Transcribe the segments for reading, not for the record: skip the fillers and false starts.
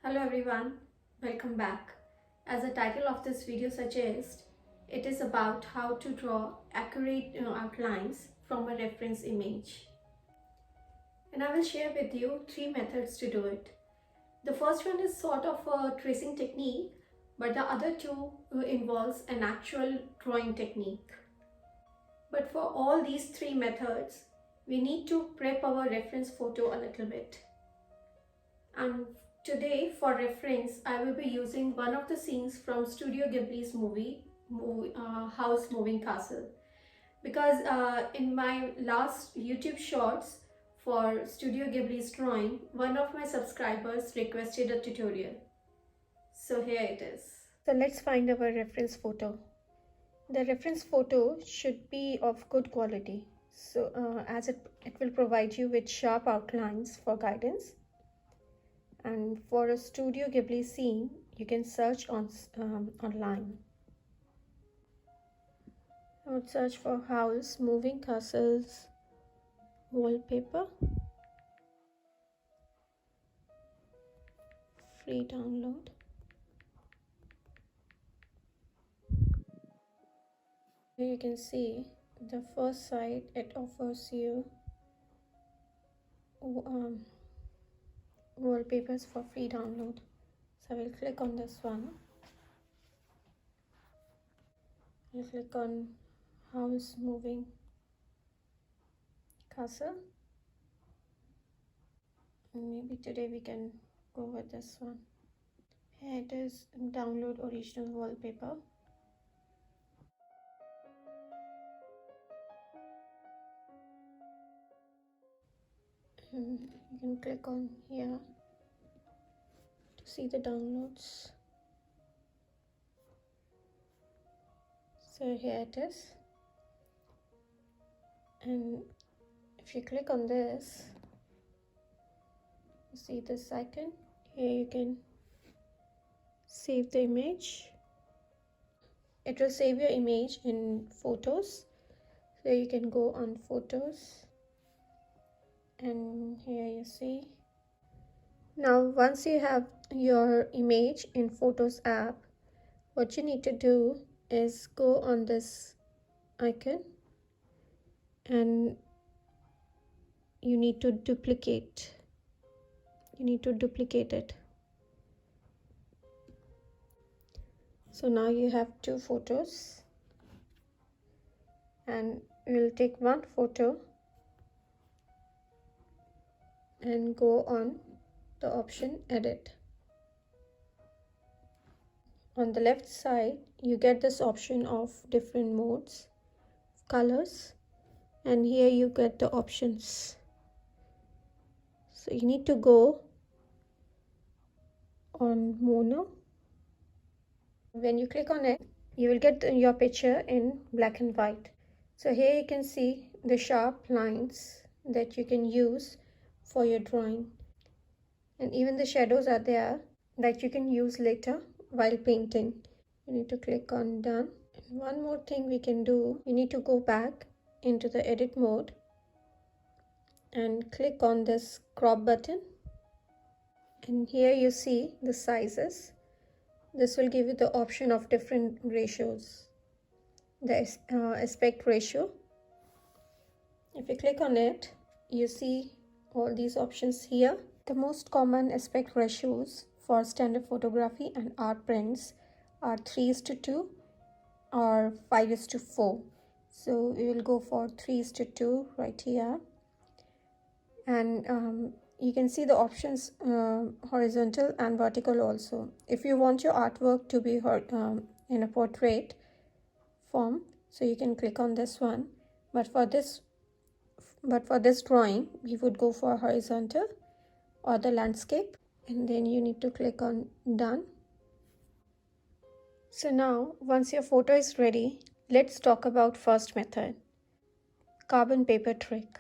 Hello everyone, welcome back. As the title of this video suggests, it is about how to draw accurate outlines from a reference image. And I will share with you 3 methods to do it. The first one is sort of a tracing technique, but the other two involves an actual drawing technique. But for all these 3 methods, we need to prep our reference photo a little bit. And today, for reference, I will be using one of the scenes from Studio Ghibli's movie House Moving Castle. Because in my last YouTube shorts for Studio Ghibli's drawing, one of my subscribers requested a tutorial. So here it is. So let's find our reference photo. The reference photo should be of good quality. So as it will provide you with sharp outlines for guidance. And for a Studio Ghibli scene, you can search online. I would search for House Moving Castles wallpaper. Free download. Here you can see the first site, it offers you wallpapers for free download. So I will click on this one. I'll click on House Moving Castle. And maybe today we can go with this one. Here it is, download original wallpaper. And you can click on here to see the downloads. So here it is, and if you click on this, you see this icon. Here you can save the image. It will save your image in photos, so you can go on photos, and here you see. Now once you have your image in Photos app, what you need to do is go on this icon and you need to duplicate it. So now you have 2 photos, and we'll take one photo and go on the option edit. On the left side, you get this option of different modes, colors, and here you get the options. So you need to go on mono. When you click on it, you will get your picture in black and white. So here you can see the sharp lines that you can use for your drawing, and even the shadows are there that you can use later while painting. You need to click on done. And one more thing we can do, you need to go back into the edit mode and click on this crop button, and here you see the sizes. This will give you the option of different ratios, the aspect ratio. If you click on it, you see all these options here. The most common aspect ratios for standard photography and art prints are 3:2 or 5:4. So we will go for 3:2 right here. And you can see the options horizontal and vertical also. If you want your artwork to be in a portrait form, so you can click on this one. But for this drawing, we would go for horizontal or the landscape, and then you need to click on done. So now, once your photo is ready, let's talk about first method, carbon paper trick.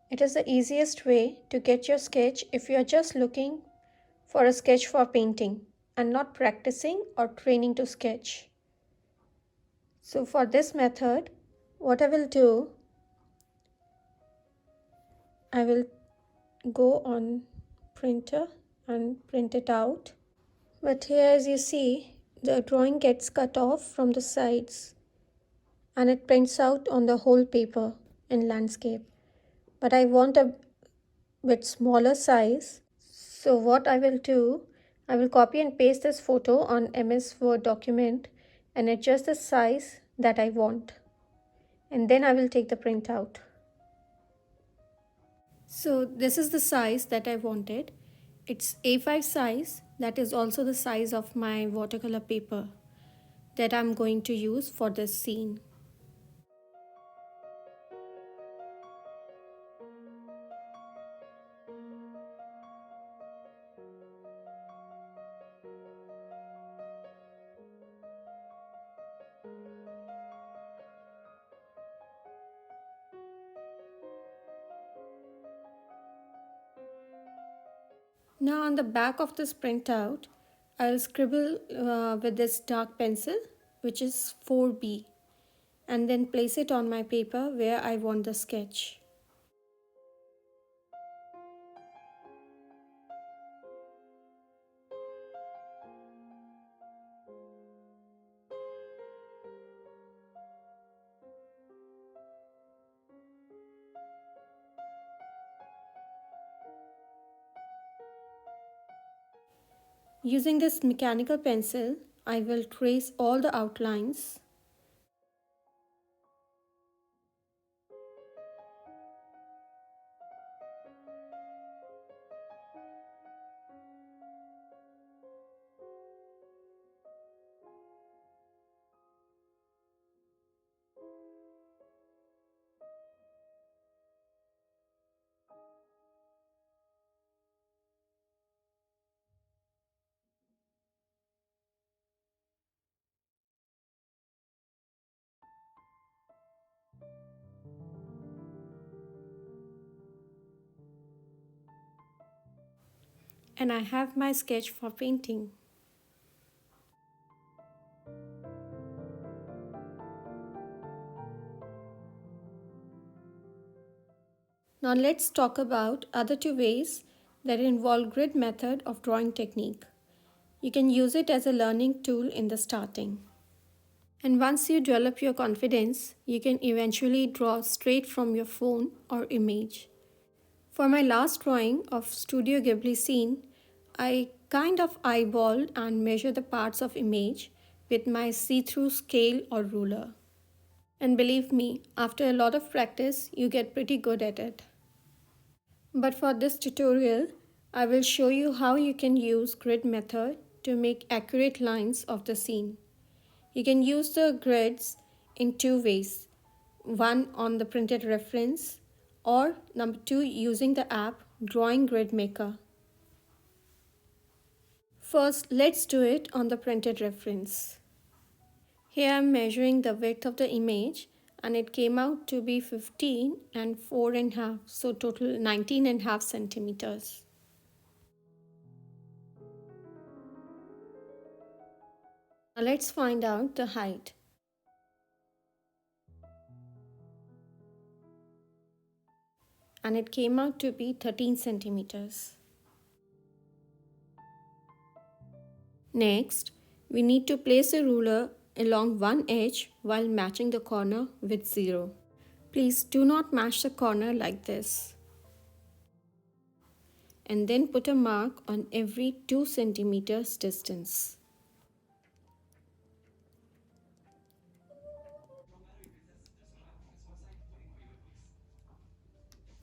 It is the easiest way to get your sketch if you are just looking for a sketch for painting and not practicing or training to sketch. So for this method, what I will do, I will go on printer and print it out. But here, as you see, the drawing gets cut off from the sides and it prints out on the whole paper in landscape. But I want a bit smaller size. So what I will do, I will copy and paste this photo on MS Word document and adjust the size that I want. And then I will take the print out. So this is the size that I wanted. It's A5 size, that is also the size of my watercolor paper that I'm going to use for this scene. Now on the back of this printout, I'll scribble with this dark pencil, which is 4B, and then place it on my paper where I want the sketch. Using this mechanical pencil, I will trace all the outlines. And I have my sketch for painting. Now let's talk about other two ways that involve grid method of drawing technique. You can use it as a learning tool in the starting. And once you develop your confidence, you can eventually draw straight from your phone or image. For my last drawing of Studio Ghibli scene, I kind of eyeballed and measured the parts of image with my see-through scale or ruler. And believe me, after a lot of practice, you get pretty good at it. But for this tutorial, I will show you how you can use grid method to make accurate lines of the scene. You can use the grids in two ways. One on the printed reference, or number two using the app Drawing Grid Maker. First, let's do it on the printed reference. Here I am measuring the width of the image and it came out to be 15 and 4.5, so total 19.5 centimeters. Now let's find out the height. And it came out to be 13 centimeters. Next, we need to place a ruler along one edge while matching the corner with 0. Please do not match the corner like this. And then put a mark on every 2 centimeters distance.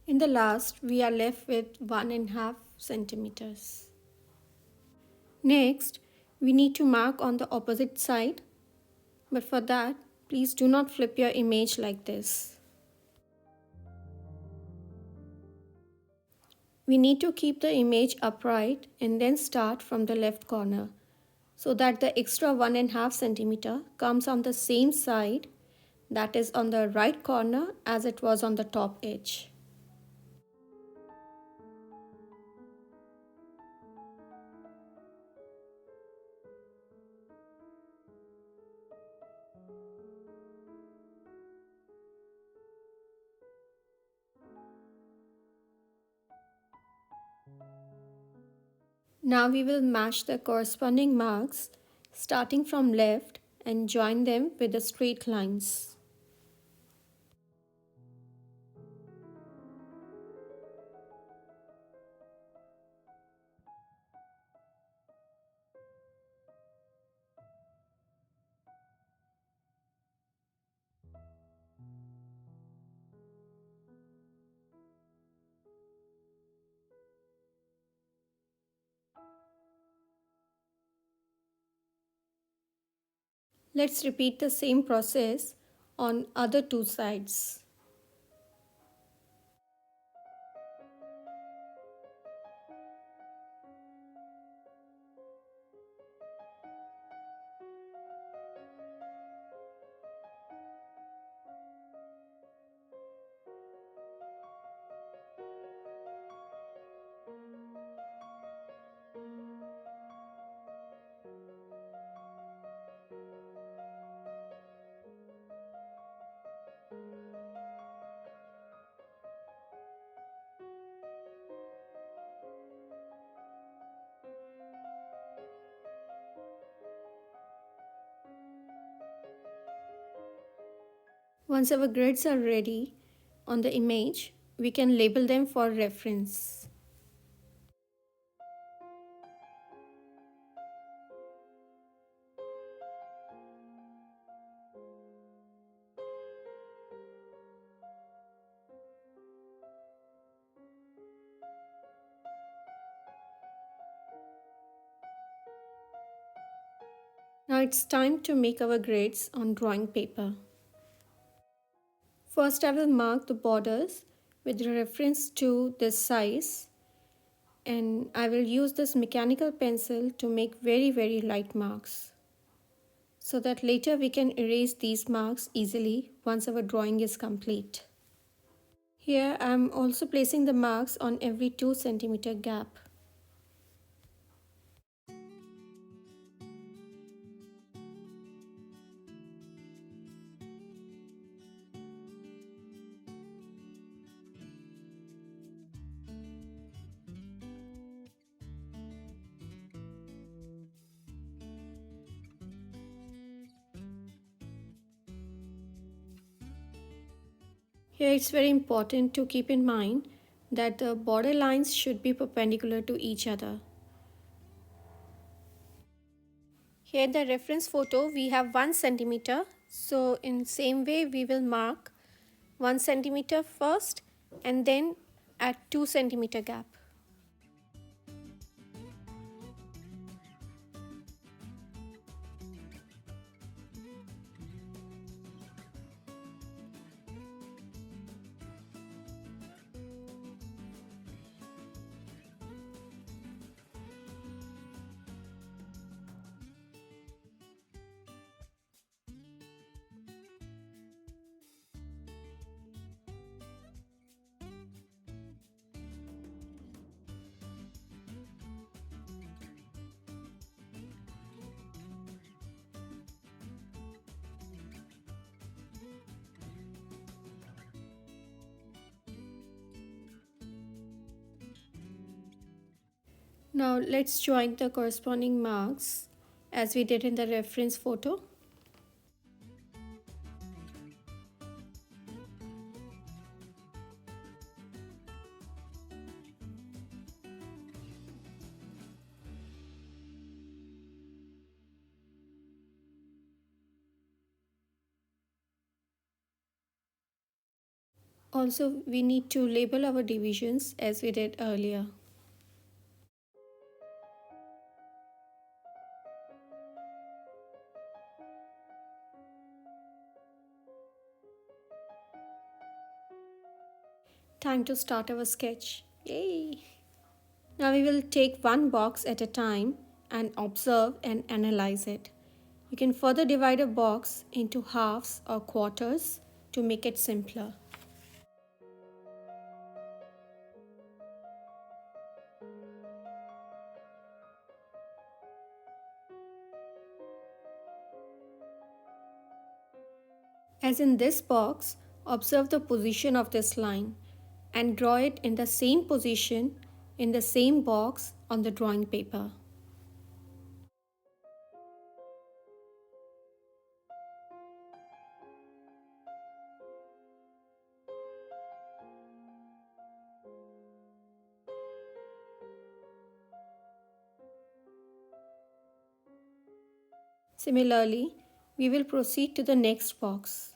In the last, we are left with 1.5 centimeters. Next, we need to mark on the opposite side, but for that, please do not flip your image like this. We need to keep the image upright and then start from the left corner so that the extra 1.5 centimeter comes on the same side, that is on the right corner as it was on the top edge. Now we will match the corresponding marks starting from left and join them with the straight lines. Let's repeat the same process on other two sides. Once our grids are ready on the image, we can label them for reference. Now it's time to make our grids on drawing paper. First I will mark the borders with reference to this size, and I will use this mechanical pencil to make very light marks so that later we can erase these marks easily once our drawing is complete. Here I am also placing the marks on every 2 cm gap. Here it's very important to keep in mind that the border lines should be perpendicular to each other. Here in the reference photo we have 1 cm, so in same way we will mark 1 cm first and then at 2 cm gap. Now let's join the corresponding marks as we did in the reference photo. Also, we need to label our divisions as we did earlier. Time to start our sketch. Yay! Now we will take one box at a time and observe and analyze it. You can further divide a box into halves or quarters to make it simpler. As in this box, observe the position of this line and draw it in the same position in the same box on the drawing paper. Similarly, we will proceed to the next box.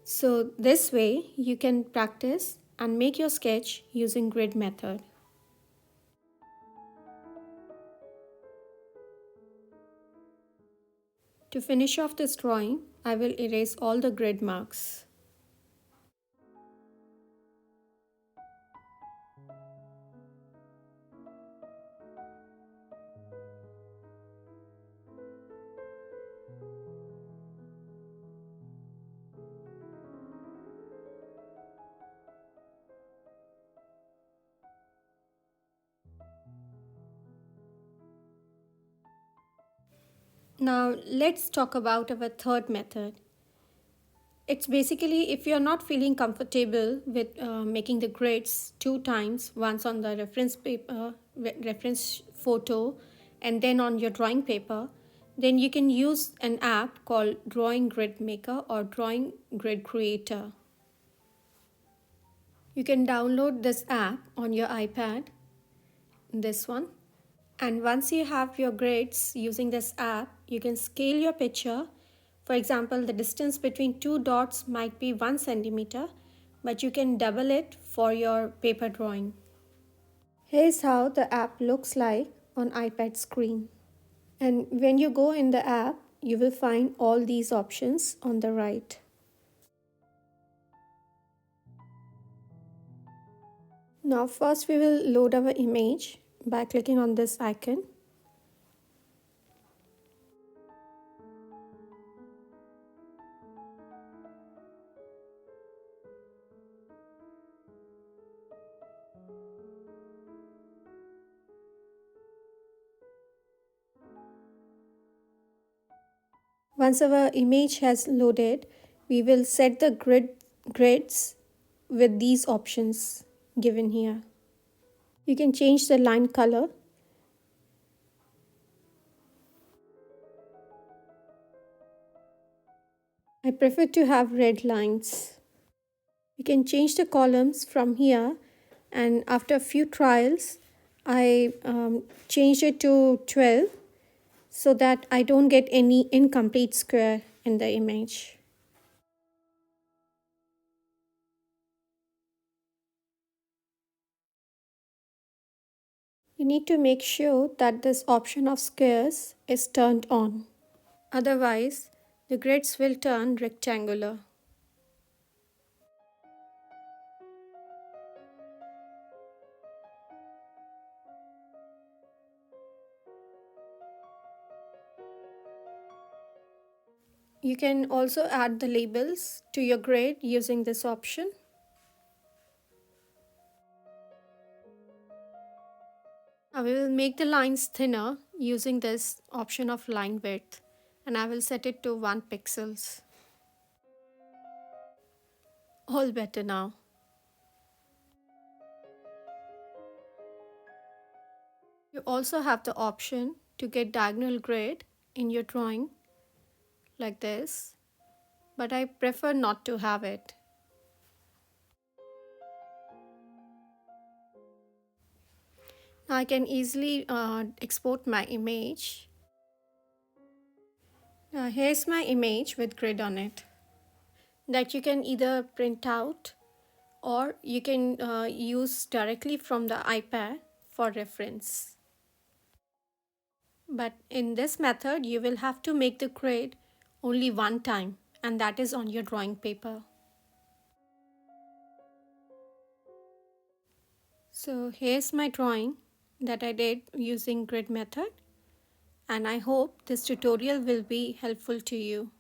So this way you can practice and make your sketch using grid method. To finish off this drawing, I will erase all the grid marks. Now let's talk about our third method. It's basically if you're not feeling comfortable with making the grids two times, once on the reference paper, reference photo, and then on your drawing paper, then you can use an app called Drawing Grid Maker or Drawing Grid Creator. You can download this app on your iPad, this one. And once you have your grids using this app, you can scale your picture. For example, the distance between two dots might be 1 centimeter, but you can double it for your paper drawing. Here's how the app looks like on iPad screen. And when you go in the app, you will find all these options on the right. Now first we will load our image by clicking on this icon. Once our image has loaded, we will set the grids with these options given here. You can change the line color. I prefer to have red lines. You can change the columns from here, and after a few trials, I changed it to 12 so that I don't get any incomplete square in the image. You need to make sure that this option of squares is turned on. Otherwise, the grids will turn rectangular. You can also add the labels to your grid using this option. will make the lines thinner using this option of line width, and I will set it to 1 pixels. All better now. You also have the option to get diagonal grid in your drawing like this, but I prefer not to have it. Now I can easily export my image. Now here's my image with grid on it that you can either print out or you can use directly from the iPad for reference. But in this method, you will have to make the grid only one time, and that is on your drawing paper. So here's my drawing that I did using grid method, and I hope this tutorial will be helpful to you.